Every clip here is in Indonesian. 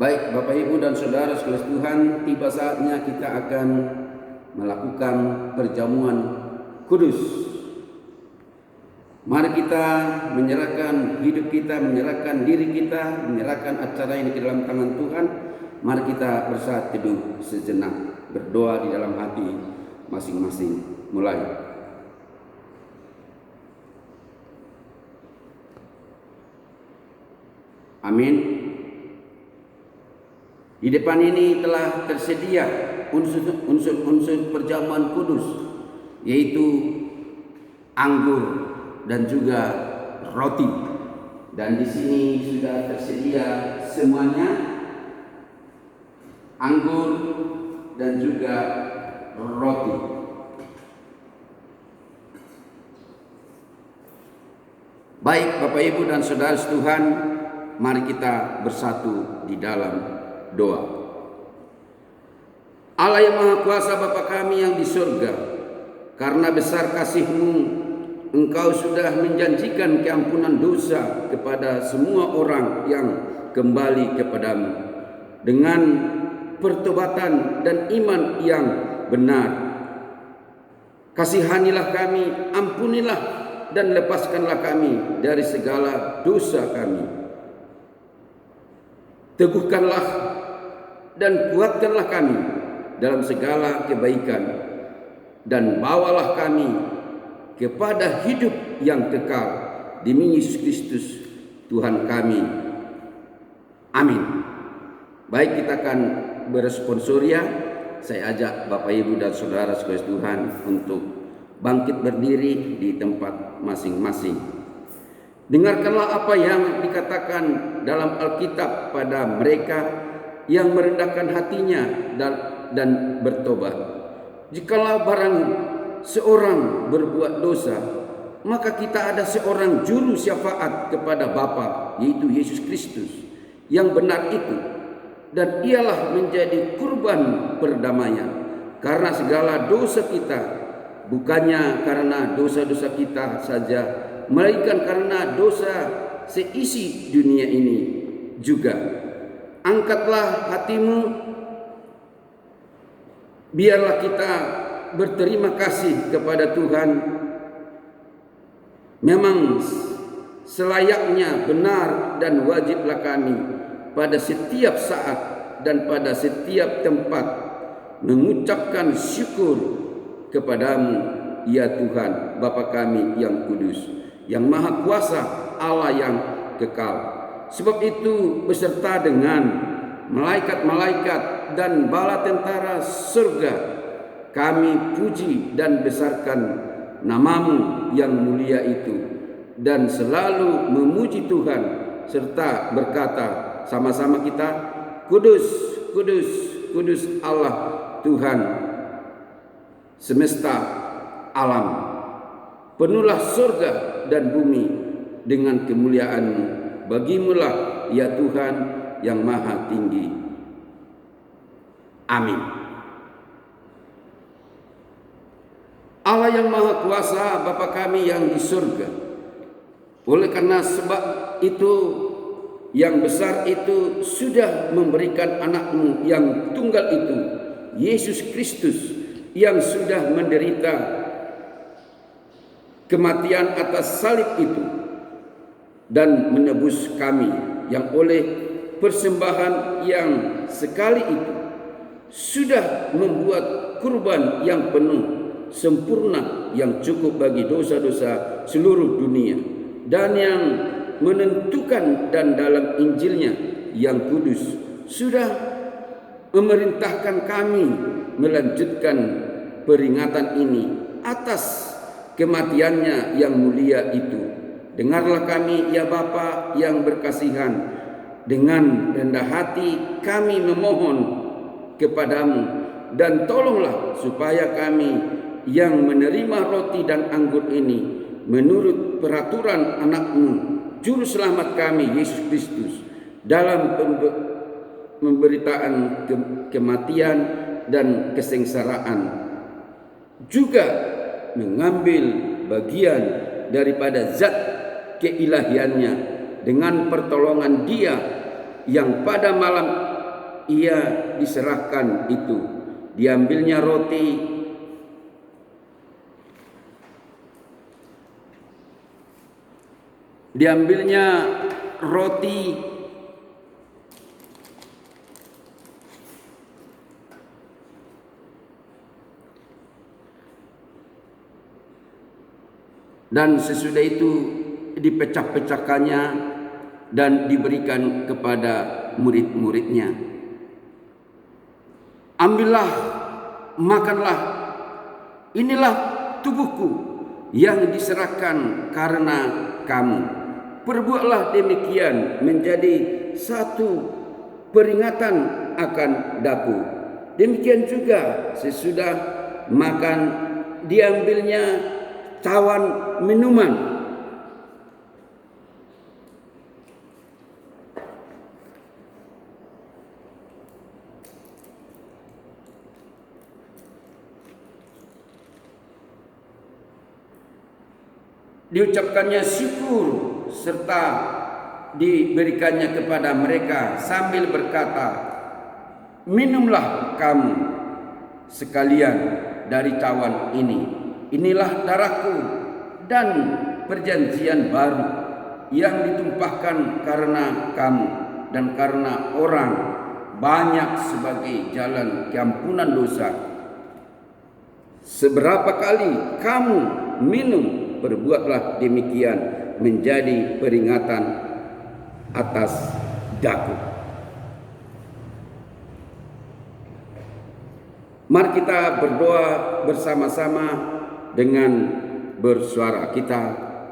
Baik Bapak Ibu dan Saudara sekalian Tuhan, tiba saatnya kita akan melakukan perjamuan kudus. Mari kita menyerahkan hidup kita, menyerahkan diri kita, menyerahkan acara ini ke dalam tangan Tuhan. Mari kita bersaat teduh sejenak, berdoa di dalam hati masing-masing. Mulai. Amin. Di depan ini telah tersedia unsur-unsur perjamuan kudus, yaitu anggur dan juga roti. Dan di sini sudah tersedia semuanya, anggur dan juga roti. Baik Bapak Ibu dan Saudara Tuhan, mari kita bersatu di dalam doa. Allah yang Maha Kuasa, Bapa kami yang di surga, karena besar kasih-Mu, Engkau sudah menjanjikan keampunan dosa kepada semua orang yang kembali kepadamu dengan pertobatan dan iman yang benar. Kasihanilah kami, ampunilah dan lepaskanlah kami dari segala dosa kami. Teguhkanlah dan kuatkanlah kami dalam segala kebaikan, dan bawalah kami kepada hidup yang kekal demi Yesus Kristus Tuhan kami. Amin. Baik, kita akan beresponsoria. Saya ajak Bapak Ibu dan Saudara sekalian Tuhan untuk bangkit berdiri di tempat masing-masing. Dengarkanlah apa yang dikatakan dalam Alkitab pada mereka yang merendahkan hatinya dan bertobat. Jikalau barang seorang berbuat dosa, maka kita ada seorang juru syafaat kepada Bapa, yaitu Yesus Kristus yang benar itu, dan ialah menjadi kurban perdamaian karena segala dosa kita, bukannya karena dosa-dosa kita saja, melainkan karena dosa seisi dunia ini juga. Angkatlah hatimu, biarlah kita berterima kasih kepada Tuhan. Memang selayaknya, benar dan wajiblah kami pada setiap saat dan pada setiap tempat mengucapkan syukur kepadamu, ya Tuhan, Bapa kami yang kudus, yang maha kuasa, Allah yang kekal. Sebab itu beserta dengan malaikat-malaikat dan bala tentara surga, kami puji dan besarkan namamu yang mulia itu, dan selalu memuji Tuhan serta berkata sama-sama kita, kudus, kudus, kudus Allah Tuhan semesta alam. Penuhlah surga dan bumi dengan kemuliaan-Mu. Bagimulah ya Tuhan yang maha tinggi. Amin. Allah yang maha kuasa, Bapa kami yang di surga, oleh karena sebab itu yang besar itu sudah memberikan anak-Mu yang tunggal itu, Yesus Kristus, yang sudah menderita kematian atas salib itu dan menebus kami, yang oleh persembahan yang sekali itu sudah membuat kurban yang penuh, sempurna, yang cukup bagi dosa-dosa seluruh dunia, dan yang menentukan dan dalam Injilnya yang kudus sudah memerintahkan kami melanjutkan peringatan ini atas kematiannya yang mulia itu. Dengarlah kami ya Bapa yang berkasihan, dengan rendah hati kami memohon kepadamu, dan tolonglah supaya kami yang menerima roti dan anggur ini menurut peraturan anak-Mu, Juru Selamat kami Yesus Kristus, dalam pemberitaan kematian dan kesengsaraan, juga mengambil bagian daripada zat keilahiannya dengan pertolongan Dia yang pada malam ia diserahkan itu, diambilnya roti dan sesudah itu dipecah-pecahkannya dan diberikan kepada murid-muridnya. Ambillah, makanlah, inilah tubuhku yang diserahkan karena kamu. Perbuatlah demikian menjadi satu peringatan akan daku. Demikian juga sesudah makan diambilnya cawan minuman. Diucapkannya syukur serta diberikannya kepada mereka sambil berkata, minumlah kamu sekalian dari cawan ini. Inilah darahku dan perjanjian baru yang ditumpahkan karena kamu dan karena orang banyak sebagai jalan keampunan dosa. Seberapa kali kamu minum, berbuatlah demikian menjadi peringatan atas daku. Mari kita berdoa bersama-sama dengan bersuara. Kita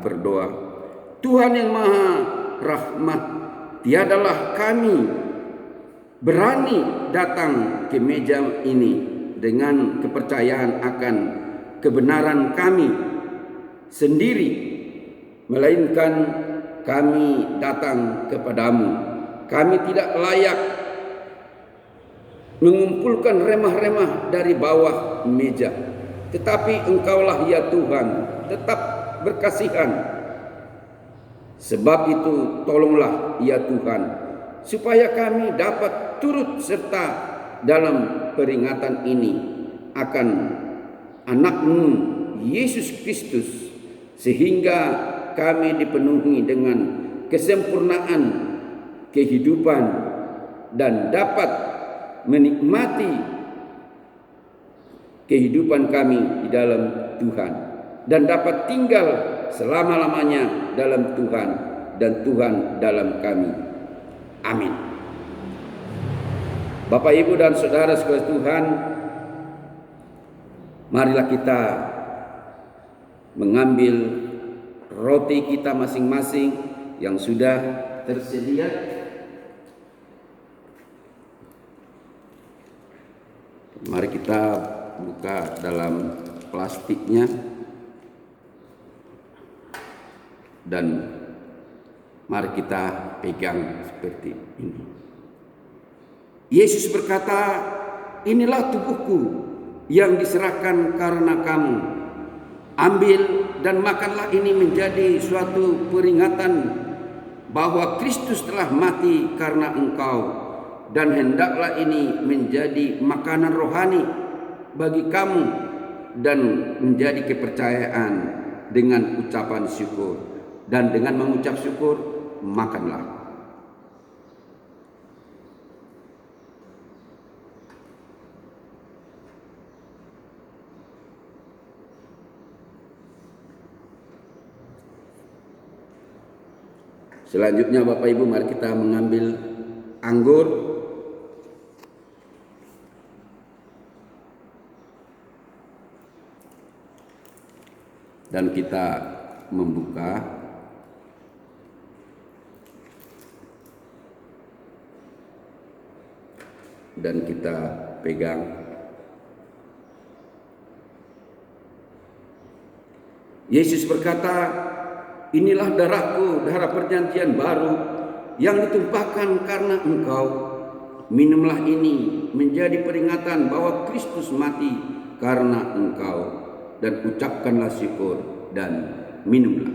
berdoa. Tuhan yang Maha Rahmat, tiadalah kami berani datang ke meja ini dengan kepercayaan akan kebenaran kami sendiri, melainkan kami datang kepadamu. Kami tidak layak mengumpulkan remah-remah dari bawah meja, tetapi Engkaulah ya Tuhan tetap berkasihan. Sebab itu tolonglah ya Tuhan, supaya kami dapat turut serta dalam peringatan ini akan anak-Mu Yesus Kristus, sehingga kami dipenuhi dengan kesempurnaan kehidupan dan dapat menikmati kehidupan kami di dalam Tuhan dan dapat tinggal selama-lamanya dalam Tuhan dan Tuhan dalam kami. Amin. Bapak, Ibu dan Saudara sekalian Tuhan, marilah kita mengambil roti kita masing-masing yang sudah tersedia. Mari kita buka dalam plastiknya dan mari kita pegang seperti ini. Yesus berkata, inilah tubuhku yang diserahkan karena kamu. Ambil dan makanlah, ini menjadi suatu peringatan bahwa Kristus telah mati karena engkau, dan hendaklah ini menjadi makanan rohani bagi kamu dan menjadi kepercayaan dengan ucapan syukur. Dan dengan mengucap syukur, makanlah. Selanjutnya Bapak Ibu, mari kita mengambil anggur dan kita membuka dan kita pegang. Yesus berkata, inilah darahku, darah perjanjian baru yang ditumpahkan karena engkau. Minumlah ini menjadi peringatan bahwa Kristus mati karena engkau. Dan ucapkanlah syukur dan minumlah.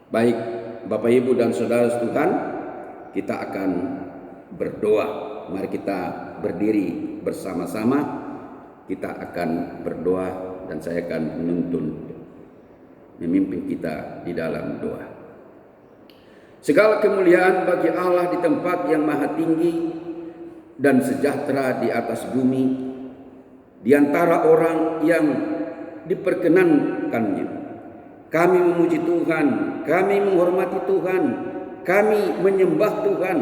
Baik Bapak Ibu dan Saudara Tuhan, kita akan berdoa. Mari kita berdiri bersama-sama. Kita akan berdoa dan saya akan memimpin kita di dalam doa. Segala kemuliaan bagi Allah di tempat yang maha tinggi dan sejahtera di atas bumi, di antara orang yang diperkenankannya. Kami memuji Tuhan, kami menghormati Tuhan, kami menyembah Tuhan,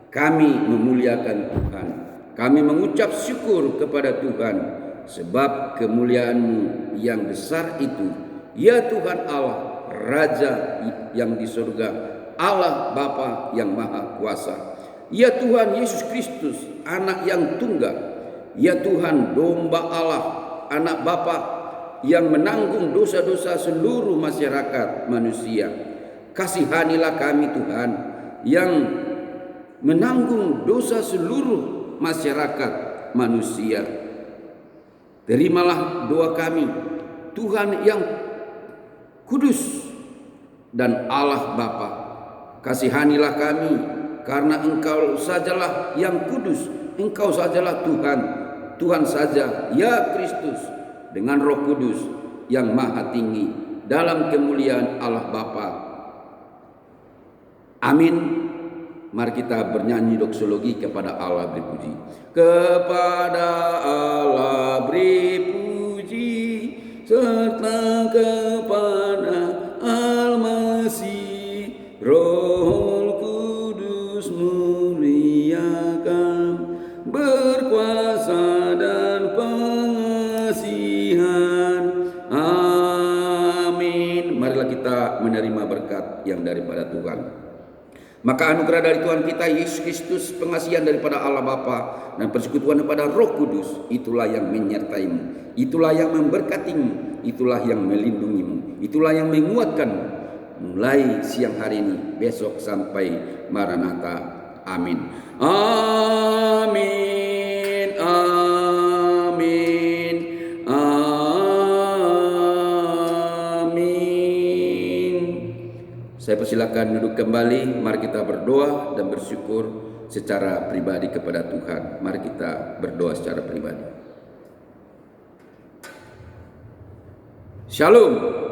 kami memuliakan Tuhan, kami mengucap syukur kepada Tuhan, sebab kemuliaan-Mu yang besar itu, ya Tuhan Allah, Raja yang di surga, Allah Bapa yang maha kuasa, ya Tuhan Yesus Kristus, anak yang tunggal, ya Tuhan domba Allah, anak Bapa yang menanggung dosa-dosa seluruh masyarakat manusia. Kasihanilah kami Tuhan, yang menanggung dosa seluruh masyarakat manusia. Terimalah doa kami, Tuhan yang kudus dan Allah Bapa. Kasihanilah kami, karena Engkau sajalah yang kudus, Engkau sajalah Tuhan, Tuhan saja, ya Kristus, dengan Roh Kudus yang maha tinggi dalam kemuliaan Allah Bapa. Amin. Mari kita bernyanyi doksologi kepada Allah beri puji. Kepada Allah beri puji, serta kepada Al-Masih, Roh Kudus muliakan, berkuasa dan pengasihan. Amin. Marilah kita menerima berkat yang daripada Tuhan. Maka anugerah dari Tuhan kita Yesus Kristus, pengasihan daripada Allah Bapa, dan persekutuan daripada Roh Kudus, itulah yang menyertaimu, itulah yang memberkatimu, itulah yang melindungimu, itulah yang menguatkanmu mulai siang hari ini, besok sampai Maranatha. Amin. Amin. Amin. Amin. Saya persilakan duduk kembali. Mari kita berdoa dan bersyukur secara pribadi kepada Tuhan. Mari kita berdoa secara pribadi. Shalom.